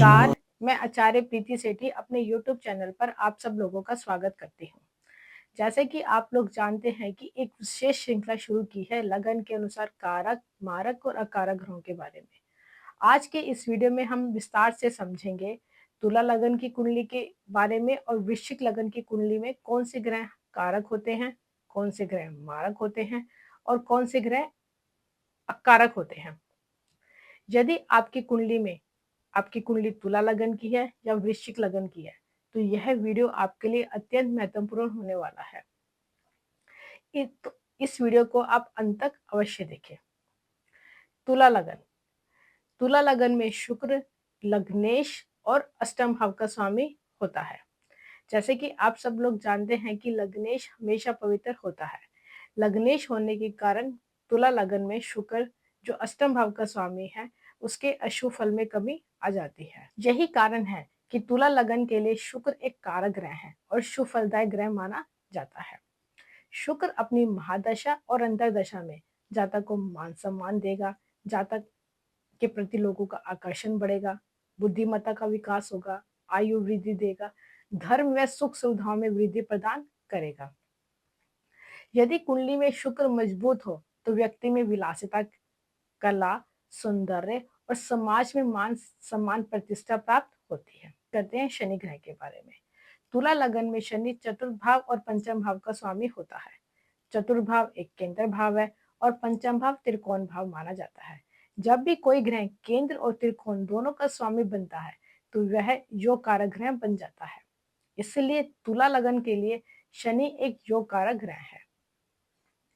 नमस्कार, मैं आचार्य प्रीति सेठी अपने YouTube चैनल पर आप सब लोगों का स्वागत करती हूँ। जैसे कि आप लोग जानते हैं कि एक विशेष श्रृंखला शुरू की है लगन के अनुसार कारक, मारक और अकारक ग्रहों के बारे में। आज के इस वीडियो में हम विस्तार से समझेंगे तुला लगन की कुंडली के बारे में और वृश्चिक लगन की कुंडली में कौन से ग्रह कारक होते हैं, कौन से ग्रह मारक होते हैं और कौन से ग्रह अकारक होते हैं। यदि आपकी कुंडली तुला लगन की है या वृश्चिक लगन की है तो यह वीडियो आपके लिए अत्यंत महत्वपूर्ण होने वाला है। इस वीडियो को आप अंत तक अवश्य देखें। तुला लगन। तुला लगन में शुक्र लग्नेश और अष्टम भाव का स्वामी होता है। जैसे कि आप सब लोग जानते हैं कि लग्नेश हमेशा पवित्र होता है। लग्नेश होने के कारण तुला लगन में शुक्र जो अष्टम भाव का स्वामी है उसके अशुभ फल में कमी आ जाती है। यही कारण है कि तुला लगन के लिए शुक्र एक कारक ग्रह है और शुभ फलदायक ग्रह माना जाता है। शुक्र अपनी महादशा और अंतरदशा में जातक को मान सम्मान देगा, जातक के प्रति लोगों का आकर्षण बढ़ेगा, बुद्धिमत्ता का विकास होगा, आयु वृद्धि देगा, धर्म व सुख सुविधाओं में वृद्धि प्रदान करेगा। यदि कुंडली में शुक्र मजबूत हो तो व्यक्ति में विलासिता, कला, सौंदर्य और समाज में मान सम्मान प्रतिष्ठा प्राप्त होती है। कहते हैं शनि ग्रह के बारे में। तुला लगन में शनि चतुर्थ भाव और पंचम भाव का स्वामी होता है। चतुर्थ भाव एक केंद्र भाव है और पंचम भाव त्रिकोण भाव माना जाता है। जब भी कोई ग्रह केंद्र और त्रिकोण दोनों का स्वामी बनता है तो वह योग कारक ग्रह बन जाता है। इसलिए तुला लगन के लिए शनि एक योग कारक ग्रह है।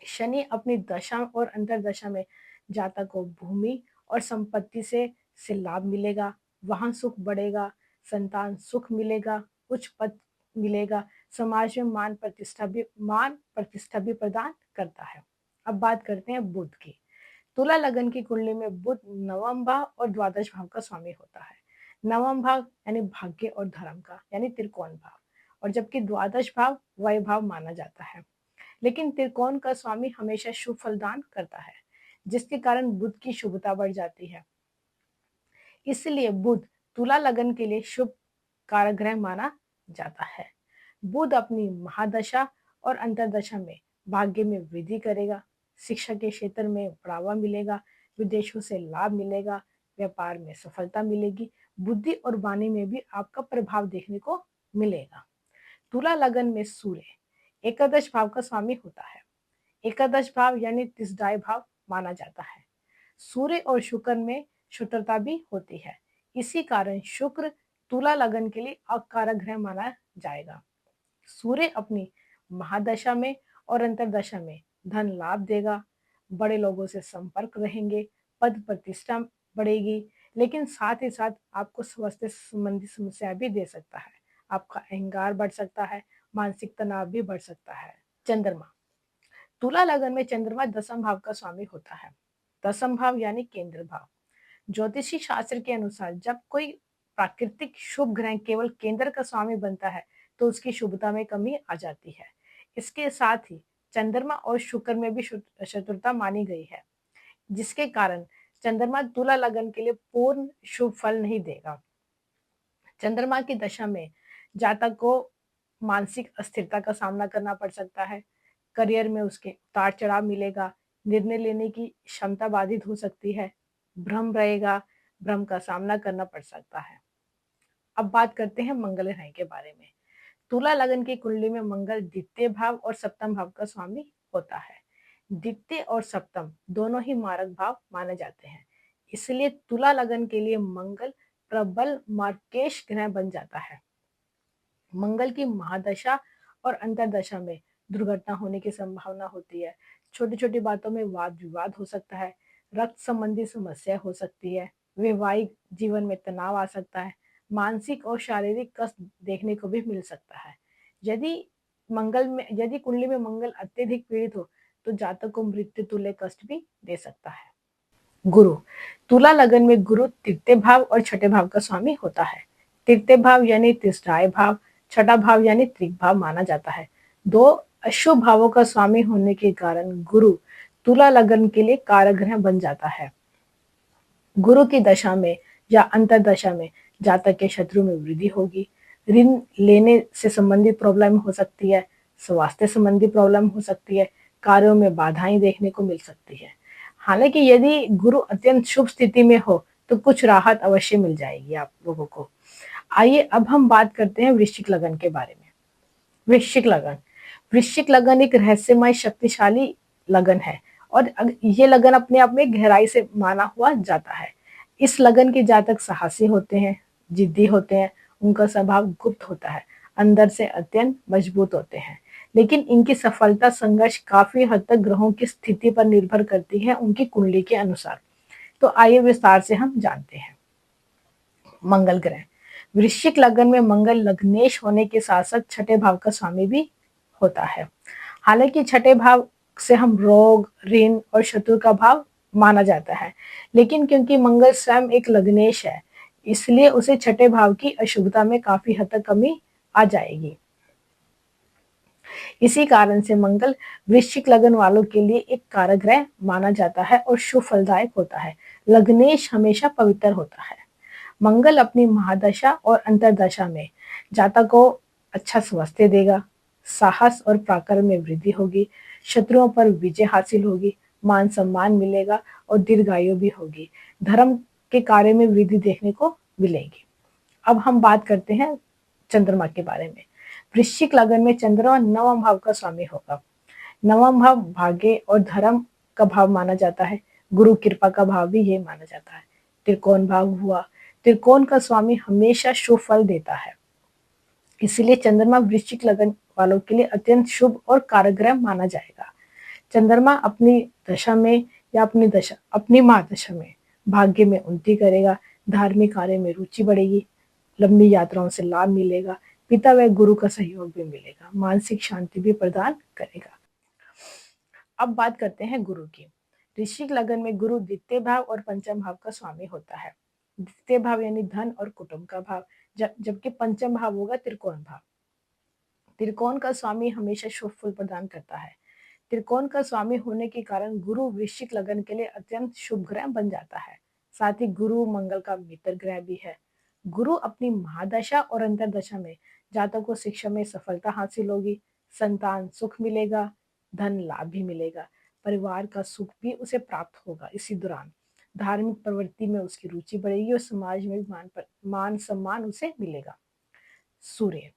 शनि अपनी दशा और अंतरदशा में जातक को भूमि और संपत्ति से लाभ मिलेगा, वाहन सुख बढ़ेगा, संतान सुख मिलेगा, उच्च पद मिलेगा, समाज में मान प्रतिष्ठा भी प्रदान करता है। अब बात करते हैं बुध की। तुला लगन की कुंडली में बुध नवम भाव और द्वादश भाव का स्वामी होता है। नवम भाव यानी भाग्य और धर्म का यानी त्रिकोण भाव, और जबकि द्वादश भाव वायु भाव माना जाता है। लेकिन त्रिकोण का स्वामी हमेशा शुभ फलदान करता है, जिसके कारण बुध की शुभता बढ़ जाती है। इसलिए बुध तुला लगन के लिए शुभ कारक ग्रह माना जाता है। बुध अपनी महादशा और अंतरदशा में भाग्य में वृद्धि करेगा, शिक्षा के क्षेत्र में बढ़ावा मिलेगा, विदेशों से लाभ मिलेगा, व्यापार में सफलता मिलेगी, बुद्धि और वाणी में भी आपका प्रभाव देखने को मिलेगा। तुला लगन में सूर्य एकादश भाव का स्वामी होता है। एकादश भाव यानी तीसदाय भाव माना जाता है। सूर्य और शुक्र में शत्रुता भी होती है। इसी कारण शुक्र तुला लगन के लिए अकारक ग्रह माना जाएगा। सूर्य अपनी महादशा में और अंतरदशा में धन लाभ देगा, बड़े लोगों से संपर्क रहेंगे, पद प्रतिष्ठा बढ़ेगी, लेकिन साथ ही साथ आपको स्वास्थ्य संबंधी समस्या भी दे सकता है। आपका अहंकार बढ़ सकता है, मानसिक तनाव भी बढ़ सकता है। चंद्रमा। तुला लगन में चंद्रमा दसम भाव का स्वामी होता है। दसम भाव यानी केंद्र भाव। ज्योतिषी शास्त्र के अनुसार जब कोई प्राकृतिक शुभ ग्रह केवल केंद्र का स्वामी बनता है तो उसकी शुभता में कमी आ जाती है। इसके साथ ही चंद्रमा और शुक्र में भी शत्रुता मानी गई है, जिसके कारण चंद्रमा तुला लगन के लिए पूर्ण शुभ फल नहीं देगा। चंद्रमा की दशा में जातक को मानसिक अस्थिरता का सामना करना पड़ सकता है, करियर में उसके उतार चढ़ाव मिलेगा, निर्णय लेने की क्षमता बाधित हो सकती है, भ्रम रहेगा, भ्रम का सामना करना पड़ सकता है। अब बात करते हैं मंगल ग्रह के बारे में। तुला लगन की कुंडली में मंगल द्वितीय भाव और सप्तम भाव का स्वामी होता है। द्वितीय और सप्तम दोनों ही मारक भाव माने जाते हैं, इसलिए तुला लगन के लिए मंगल प्रबल मार्केश ग्रह बन जाता है। मंगल की महादशा और अंतरदशा में दुर्घटना होने की संभावना होती है। छोटी छोटी बातों में वाद विवाद हो सकता है, रक्त संबंधी समस्या हो सकती है, वैवाहिक जीवन में तनाव आ सकता है, मानसिक और शारीरिक कष्ट देखने को भी मिल सकता है। यदि कुंडली में मंगल अत्यधिक पीड़ित हो तो जातक को मृत्यु तुल्य कष्ट भी दे सकता है। गुरु। तुला लगन में गुरु तृतीय भाव और छठे भाव का स्वामी होता है। तृतीय भाव यानी तीसराय भाव, छठा भाव यानी त्रिक भाव माना जाता है। दो अशुभ भावों का स्वामी होने के कारण गुरु तुला लगन के लिए कारक ग्रह बन जाता है। गुरु की दशा में या अंतरदशा में जातक के शत्रु में वृद्धि होगी, ऋण लेने से संबंधित प्रॉब्लम हो सकती है, स्वास्थ्य संबंधी प्रॉब्लम हो सकती है, कार्यों में बाधाएं देखने को मिल सकती है। हालांकि यदि गुरु अत्यंत शुभ स्थिति में हो तो कुछ राहत अवश्य मिल जाएगी आप लोगों को। आइए अब हम बात करते हैं वृश्चिक लगन के बारे में। वृश्चिक लगन, वृश्चिक लगन एक रहस्यमय शक्तिशाली लगन है और ये लगन अपने आप में गहराई से माना हुआ जाता है। इस लगन के जातक साहसी होते हैं, जिद्दी होते हैं, उनका स्वभाव गुप्त होता है, अंदर से अत्यंत मजबूत होते हैं, लेकिन इनकी सफलता संघर्ष काफी हद तक ग्रहों की स्थिति पर निर्भर करती है, उनकी कुंडली के अनुसार। तो आइए विस्तार से हम जानते हैं। मंगल ग्रह, वृश्चिक लगन में मंगल लग्नेश होने के साथ साथ छठे भाव का स्वामी भी होता है। हालांकि छठे भाव से हम रोग, ऋण और शत्रु का भाव माना जाता है, लेकिन क्योंकि मंगल स्वयं एक लग्नेश है, इसलिए उसे छठे भाव की अशुभता में काफी हद तक कमी आ जाएगी। इसी कारण से मंगल वृश्चिक लगन वालों के लिए एक कारक ग्रह माना जाता है और शुभ फलदायक होता है। लग्नेश हमेशा पवित्र होता है। मंगल अपनी महादशा और अंतरदशा में जातक को अच्छा स्वास्थ्य देगा, साहस और पराक्रम में वृद्धि होगी, शत्रुओं पर विजय हासिल होगी, मान सम्मान मिलेगा और दीर्घायु भी होगी। धर्म के कार्य में वृद्धि देखने को मिलेगी। अब हम बात करते हैं चंद्रमा के बारे में। वृश्चिक लगन में चंद्रमा नवम भाव का स्वामी होगा। नवम भाव भाग्य और धर्म का भाव माना जाता है। गुरु कृपा का भाव भी ये माना जाता है। त्रिकोण भाव हुआ, त्रिकोण का स्वामी हमेशा शुभ फल देता है, इसलिए चंद्रमा वृश्चिक लगन वालों के लिए अत्यंत शुभ और कारक ग्रह माना जाएगा। चंद्रमा अपनी दशा में या अपनी महादशा में भाग्य में उन्नति करेगा, धार्मिक कार्य में रुचि बढ़ेगी, लंबी यात्राओं से लाभ मिलेगा, पिता व गुरु का सहयोग भी मिलेगा, मानसिक शांति भी प्रदान करेगा। अब बात करते हैं गुरु की। वृश्चिक लगन में गुरु द्वितीय भाव और पंचम भाव का स्वामी होता है। द्वितीय भाव यानी धन और कुटुंब का भाव, जबकि पंचम भाव होगा त्रिकोण भाव। त्रिकोण का स्वामी हमेशा शुभ फल प्रदान करता है। त्रिकोण का स्वामी होने के कारण गुरु वृश्चिक लगन के लिए अत्यंत शुभ ग्रह बन जाता है। साथ ही गुरु मंगल का मित्र ग्रह भी है। गुरु अपनी महादशा और अंतरदशा में जातकों को शिक्षा में सफलता हासिल होगी, संतान सुख मिलेगा, धन लाभ भी मिलेगा, परिवार का सुख भी उसे प्राप्त होगा। इसी दौरान धार्मिक प्रवृत्ति में उसकी रुचि बढ़ेगी और समाज में मान सम्मान उसे मिलेगा। सूर्य,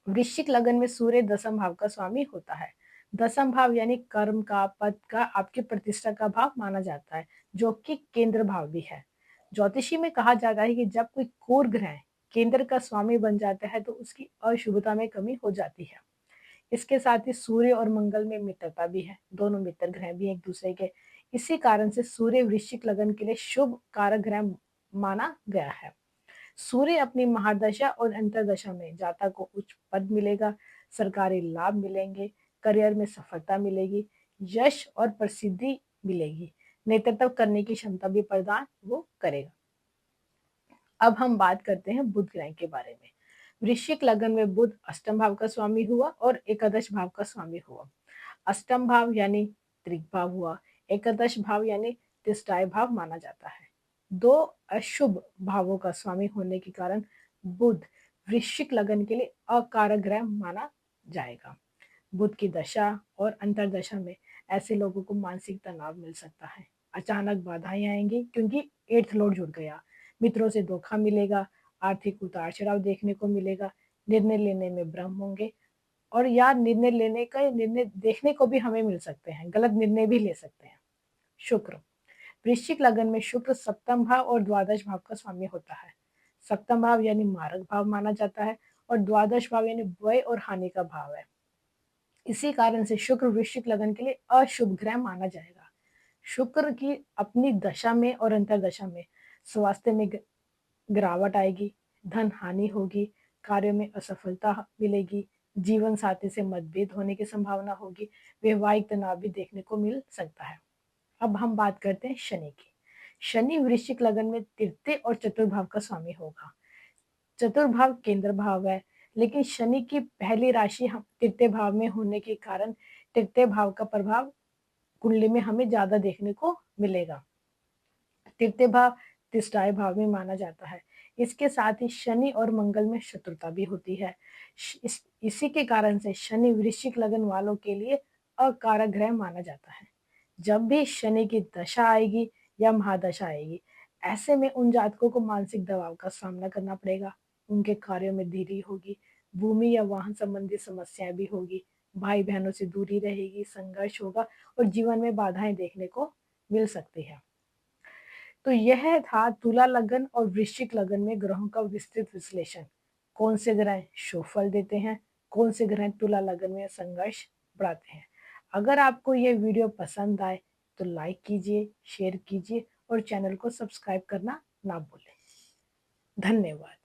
वृश्चिक लगन में सूर्य दसम भाव का स्वामी होता है। दसम भाव यानी कर्म का, पद का, आपकी प्रतिष्ठा का भाव माना जाता है, जो कि केंद्र भाव भी है। ज्योतिषी में कहा जाता है कि जब कोई कोर ग्रह केंद्र का स्वामी बन जाता है तो उसकी अशुभता में कमी हो जाती है। इसके साथ ही सूर्य और मंगल में मित्रता भी है, दोनों मित्र ग्रह भी एक दूसरे के। इसी कारण से सूर्य वृश्चिक लगन के लिए शुभ कारक ग्रह माना गया है। सूर्य अपनी महादशा और अंतरदशा में जातक को उच्च पद मिलेगा, सरकारी लाभ मिलेंगे, करियर में सफलता मिलेगी, यश और प्रसिद्धि मिलेगी, नेतृत्व करने की क्षमता भी प्रदान वो करेगा। अब हम बात करते हैं बुध ग्रह के बारे में। वृश्चिक लगन में बुध अष्टम भाव का स्वामी हुआ और एकादश भाव का स्वामी हुआ। अष्टम भाव यानी त्रिक भाव हुआ, एकादश भाव यानी तिष्ठाय भाव माना जाता है। दो अशुभ भावों का स्वामी होने के कारण बुध वृश्चिक लगन के लिए अकारक ग्रह माना जाएगा। बुध की दशा और अंतरदशा में ऐसे लोगों को मानसिक तनाव मिल सकता है, अचानक बाधाएं आएंगी क्योंकि एट्थ लॉर्ड जुड़ गया, मित्रों से धोखा मिलेगा, आर्थिक उतार चढ़ाव देखने को मिलेगा, निर्णय लेने में भ्रम होंगे और या निर्णय देखने को भी हमें मिल सकते हैं, गलत निर्णय भी ले सकते हैं। शुक्र, वृश्चिक लगन में शुक्र सप्तम भाव और द्वादश भाव का स्वामी होता है। सप्तम भाव यानी मारक भाव माना जाता है और द्वादश भाव यानी व्यय और हानि का भाव है। इसी कारण से शुक्र वृश्चिक लगन के लिए अशुभ ग्रह माना जाएगा। शुक्र की अपनी दशा में और अंतरदशा में स्वास्थ्य में गिरावट आएगी, धन हानि होगी, कार्य में असफलता मिलेगी, जीवन साथी से मतभेद होने की संभावना होगी, वैवाहिक तनाव भी देखने को मिल सकता है। अब हम बात करते हैं शनि की। शनि वृश्चिक लगन में तृतीय और चतुर्भाव का स्वामी होगा। चतुर्भाव केंद्र भाव है, लेकिन शनि की पहली राशि हम तृतीय भाव में होने के कारण तृतीय भाव का प्रभाव कुंडली में हमें ज्यादा देखने को मिलेगा। तृतीय भाव तिष्ठाय भाव में माना जाता है, इसके साथ ही शनि और मंगल में शत्रुता भी होती है। इसी के कारण से शनि वृश्चिक लगन वालों के लिए अकारक ग्रह माना जाता है। जब भी शनि की दशा आएगी या महादशा आएगी, ऐसे में उन जातकों को मानसिक दबाव का सामना करना पड़ेगा। उनके कार्यों में देरी होगी, भूमि या वाहन संबंधी समस्याएं भी होगी, भाई बहनों से दूरी रहेगी, संघर्ष होगा और जीवन में बाधाएं देखने को मिल सकती है। तो यह था तुला लगन और वृश्चिक लगन में ग्रहों का विस्तृत विश्लेषण। कौन से ग्रह शुभ फल देते हैं, कौन से ग्रह तुला लगन में संघर्ष बढ़ाते हैं। अगर आपको ये वीडियो पसंद आए तो लाइक कीजिए, शेयर कीजिए और चैनल को सब्सक्राइब करना ना भूलें। धन्यवाद।